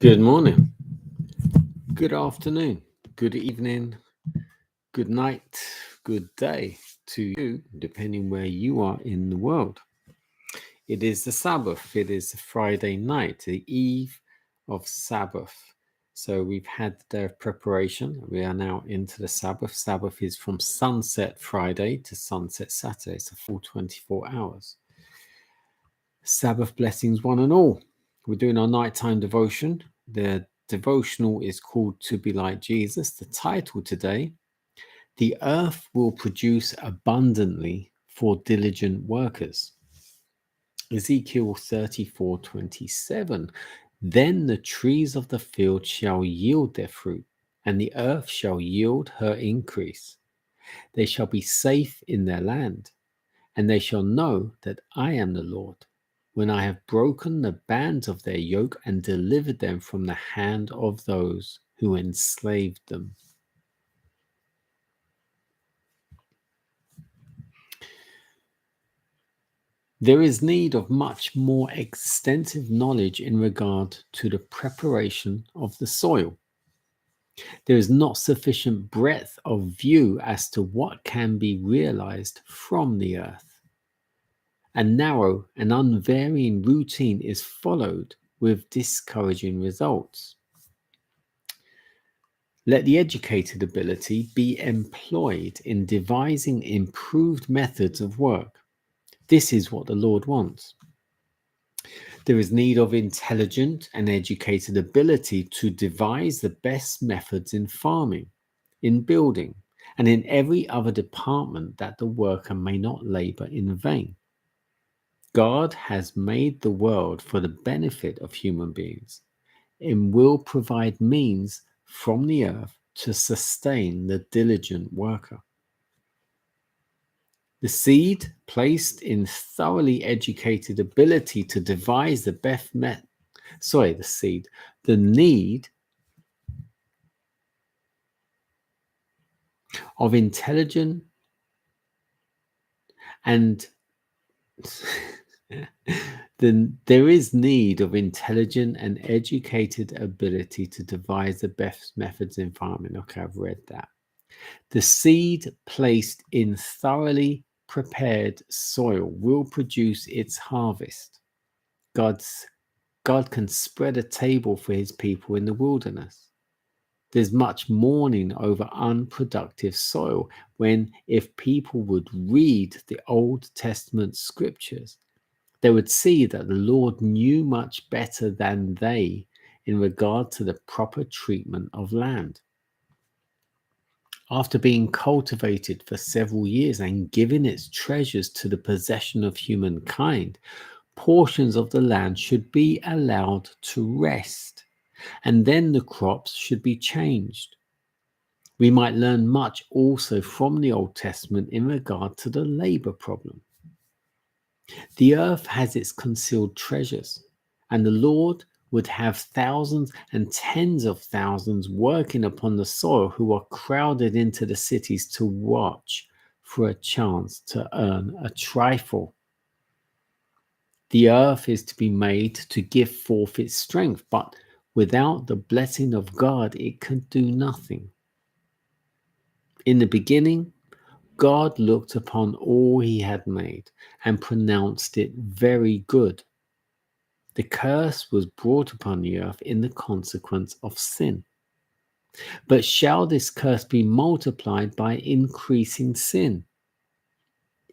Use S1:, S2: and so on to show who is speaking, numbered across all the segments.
S1: Good morning, good afternoon, good evening, good night, good day to you, depending where you are in the world. It is the Sabbath, it is Friday night, the eve of Sabbath. So we've had the day of preparation. We are now into the Sabbath. Sabbath is from sunset Friday to sunset Saturday. It's a full 24 hours. Sabbath blessings, one and all. We're doing our nighttime devotion. The devotional is called To Be Like Jesus. The title today, The Earth Will Produce Abundantly for Diligent Workers. Ezekiel 34:27. Then the trees of the field shall yield their fruit, and the earth shall yield her increase. They shall be safe in their land, and they shall know that I am the Lord, when I have broken the bands of their yoke and delivered them from the hand of those who enslaved them. There is need of much more extensive knowledge in regard to the preparation of the soil. There is not sufficient breadth of view as to what can be realized from the earth. A narrow and unvarying routine is followed with discouraging results. Let the educated ability be employed in devising improved methods of work. This is what the Lord wants. There is need of intelligent and educated ability to devise the best methods in farming, in building, and in every other department that the worker may not labor in vain. God has made the world for the benefit of human beings and will provide means from the earth to sustain the diligent worker. The seed placed in thoroughly educated ability to devise the best the need of intelligent and then there is need of intelligent and educated ability to devise the best methods in farming. Okay, I've read that. The seed placed in thoroughly prepared soil will produce its harvest. God can spread a table for his people in the wilderness. There's much mourning over unproductive soil when, if people would read the Old Testament scriptures, they would see that the Lord knew much better than they in regard to the proper treatment of land. After being cultivated for several years and given its treasures to the possession of humankind, portions of the land should be allowed to rest, and then the crops should be changed. We might learn much also from the Old Testament in regard to the labor problem. The earth has its concealed treasures, and the Lord would have thousands and tens of thousands working upon the soil who are crowded into the cities to watch for a chance to earn a trifle. The earth is to be made to give forth its strength, but without the blessing of God, it can do nothing. In the beginning, God looked upon all he had made and pronounced it very good. The curse was brought upon the earth in the consequence of sin. But shall this curse be multiplied by increasing sin?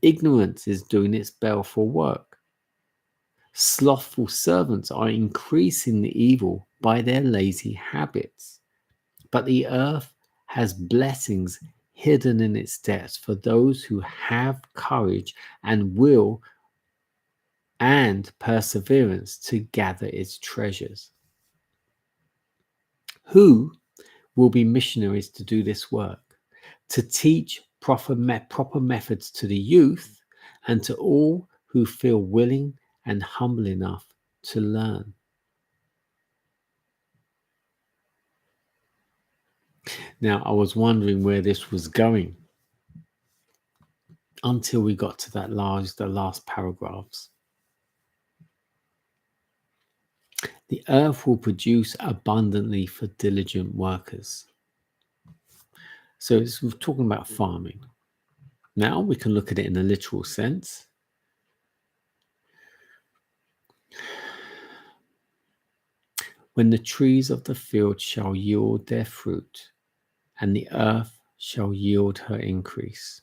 S1: Ignorance is doing its baleful work. Slothful servants are increasing the evil by their lazy habits. But the earth has blessings hidden in its depths for those who have courage and will and perseverance to gather its treasures. Who will be missionaries to do this work, to teach proper methods to the youth and to all who feel willing and humble enough to learn? Now, I was wondering where this was going until we got to the last paragraphs. The earth will produce abundantly for diligent workers. So we're talking about farming. Now we can look at it in a literal sense. When the trees of the field shall yield their fruit, and the earth shall yield her increase.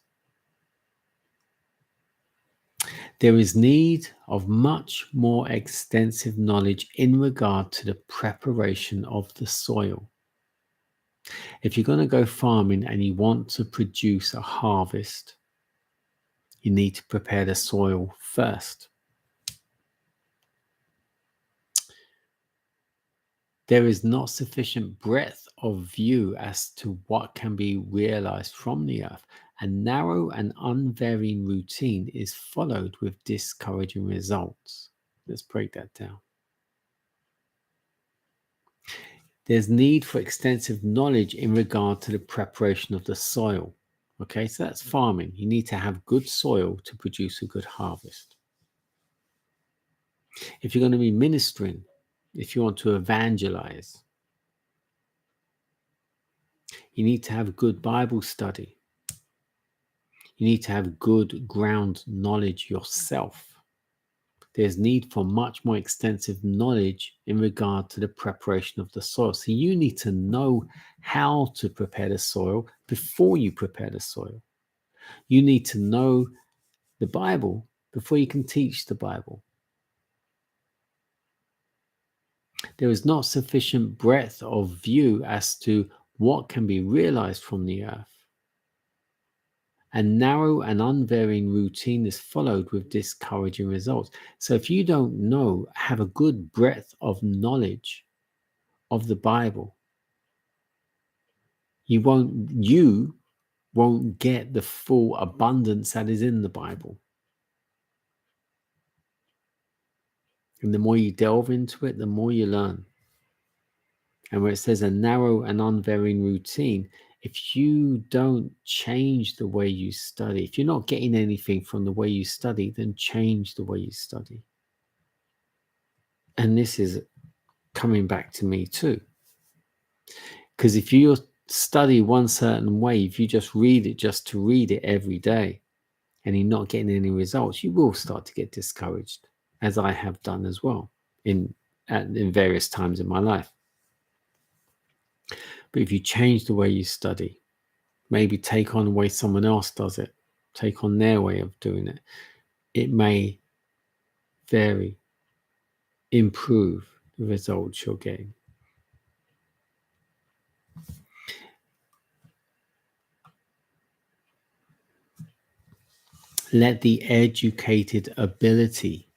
S1: There is need of much more extensive knowledge in regard to the preparation of the soil. If you're going to go farming and you want to produce a harvest, you need to prepare the soil first. There is not sufficient breadth of view as to what can be realized from the earth. A narrow and unvarying routine is followed with discouraging results. Let's break that down. There's need for extensive knowledge in regard to the preparation of the soil. Okay, so that's farming. You need to have good soil to produce a good harvest. If you're going to be ministering, if you want to evangelize, you need to have good Bible study. You need to have good ground knowledge yourself. There's need for much more extensive knowledge in regard to the preparation of the soil. So you need to know how to prepare the soil before you prepare the soil. You need to know the Bible before you can teach the Bible. There is not sufficient breadth of view as to what can be realized from the earth. A narrow and unvarying routine is followed with discouraging results. So if you don't know, have a good breadth of knowledge of the Bible, you won't get the full abundance that is in the Bible. And the more you delve into it, the more you learn. And where it says a narrow and unvarying routine, if you don't change the way you study, if you're not getting anything from the way you study, then change the way you study. And this is coming back to me too. Because if you study one certain way, if you just read it just to read it every day, and you're not getting any results, you will start to get discouraged, as I have done as well in various times in my life. But if you change the way you study, maybe take on the way someone else does it, take on their way of doing it, it may improve the results you're getting. Let the educated ability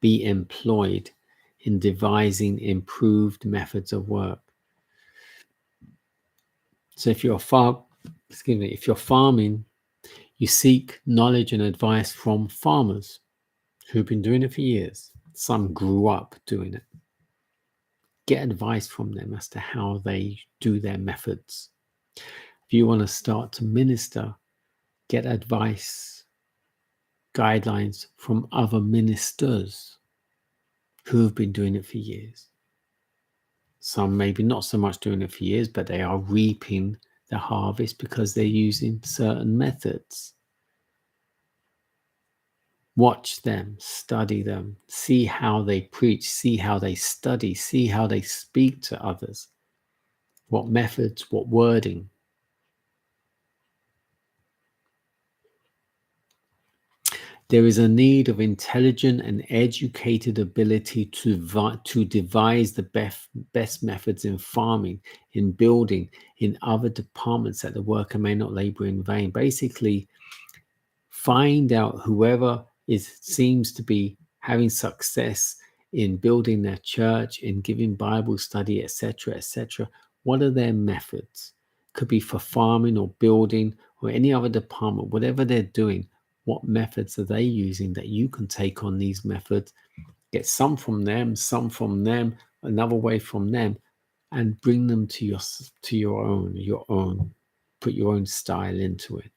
S1: be employed in devising improved methods of work. So if you're farming, you seek knowledge and advice from farmers who've been doing it for years. Some grew up doing it. Get advice from them as to how they do their methods. If you want to start to minister, get advice, guidelines from other ministers who have been doing it for years. Some maybe not so much doing it for years, but they are reaping the harvest because they're using certain methods. Watch them, study them, see how they preach, see how they study, see how they speak to others. What methods, what wording. There is a need of intelligent and educated ability to devise the best methods in farming, in building, in other departments that the worker may not labor in vain. Basically, find out whoever seems to be having success in building their church, in giving Bible study, etc., what are their methods? Could be for farming or building or any other department, whatever they're doing. What methods are they using that you can take on these methods, get some from them, another way from them, and bring them to your own, put your own style into it.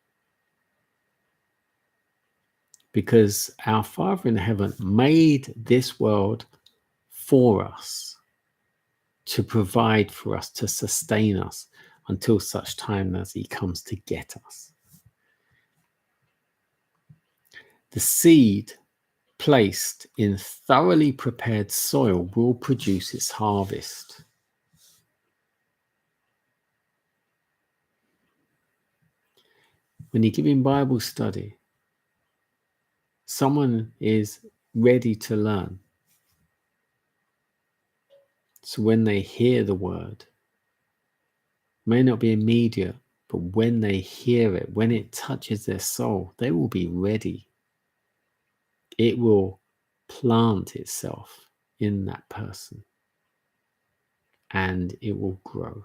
S1: Because our Father in heaven made this world for us. to provide for us, to sustain us until such time as he comes to get us. The seed placed in thoroughly prepared soil will produce its harvest. When you're giving Bible study, someone is ready to learn. So when they hear the word, may not be immediate, but when they hear it, when it touches their soul, they will be ready. It will plant itself in that person and it will grow.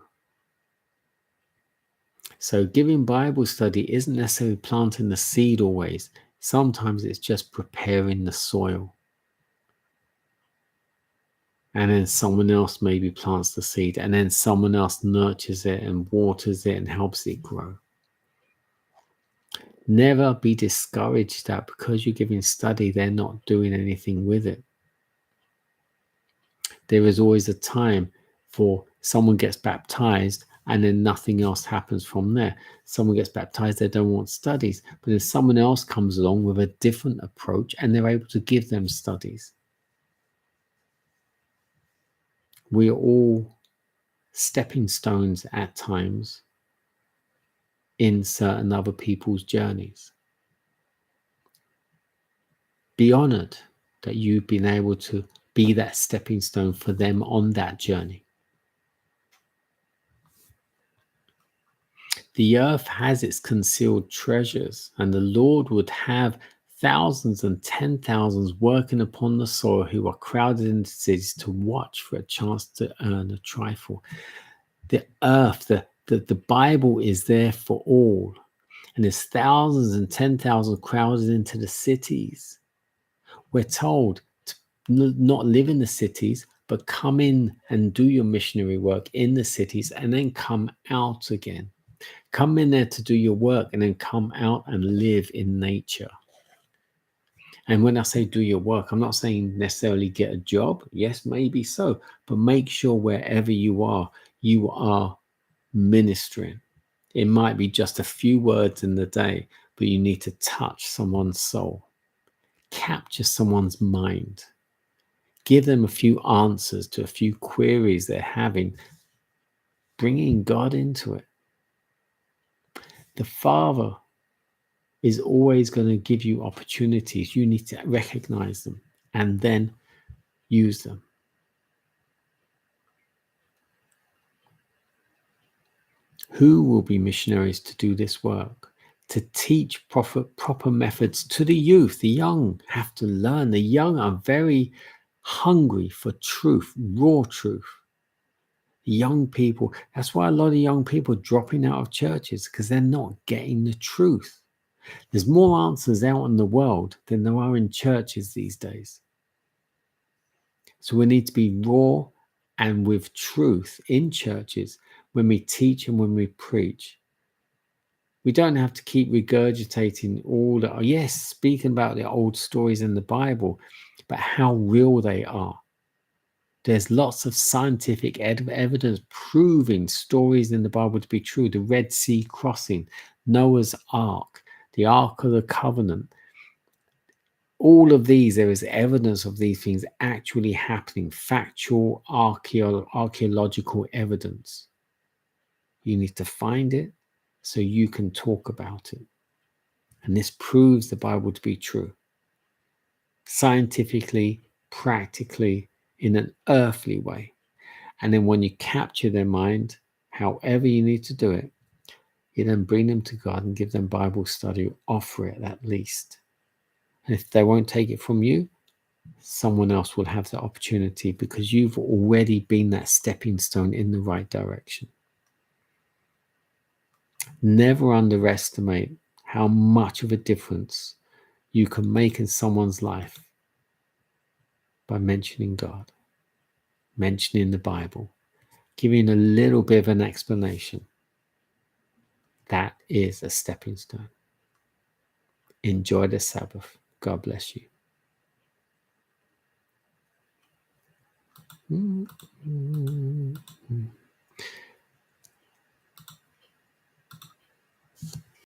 S1: So giving Bible study isn't necessarily planting the seed always. Sometimes it's just preparing the soil. And then someone else maybe plants the seed, and then someone else nurtures it and waters it and helps it grow. Never be discouraged that because you're giving study, they're not doing anything with it. There is always a time for someone gets baptized and then nothing else happens from there. Someone gets baptized, they don't want studies, but then someone else comes along with a different approach and they're able to give them studies. We are all stepping stones at times in certain other people's journeys. Be honored that you've been able to be that stepping stone for them on that journey. The earth has its concealed treasures, and the Lord would have thousands and 10,000s working upon the soil who are crowded into cities to watch for a chance to earn a trifle. The earth, the Bible is there for all. And there's thousands and 10,000 crowded into the cities. We're told to not live in the cities, but come in and do your missionary work in the cities and then come out again. Come in there to do your work and then come out and live in nature. And when I say do your work, I'm not saying necessarily get a job. Yes, maybe so. But make sure wherever you are ministering. It might be just a few words in the day, but you need to touch someone's soul. Capture someone's mind. Give them a few answers to a few queries they're having. Bringing God into it. The Father is always going to give you opportunities. You need to recognize them and then use them. Who will be missionaries to do this work? To teach proper methods to the youth. The young have to learn. The young are very hungry for truth, raw truth. Young people, that's why a lot of young people are dropping out of churches, because they're not getting the truth. There's more answers out in the world than there are in churches these days. So we need to be raw and with truth in churches when we teach and when we preach. We don't have to keep regurgitating all the, yes, speaking about the old stories in the Bible, but how real they are. There's lots of scientific evidence proving stories in the Bible to be true. The Red Sea crossing, Noah's Ark, the Ark of the Covenant. All of these, there is evidence of these things actually happening. Factual, archaeological evidence. You need to find it so you can talk about it. And this proves the Bible to be true. Scientifically, practically, in an earthly way. And then when you capture their mind, however you need to do it, you then bring them to God and give them Bible study, offer it at least. And if they won't take it from you, someone else will have the opportunity, because you've already been that stepping stone in the right direction. Never underestimate how much of a difference you can make in someone's life by mentioning God, mentioning the Bible, giving a little bit of an explanation. That is a stepping stone. Enjoy the Sabbath. God bless you.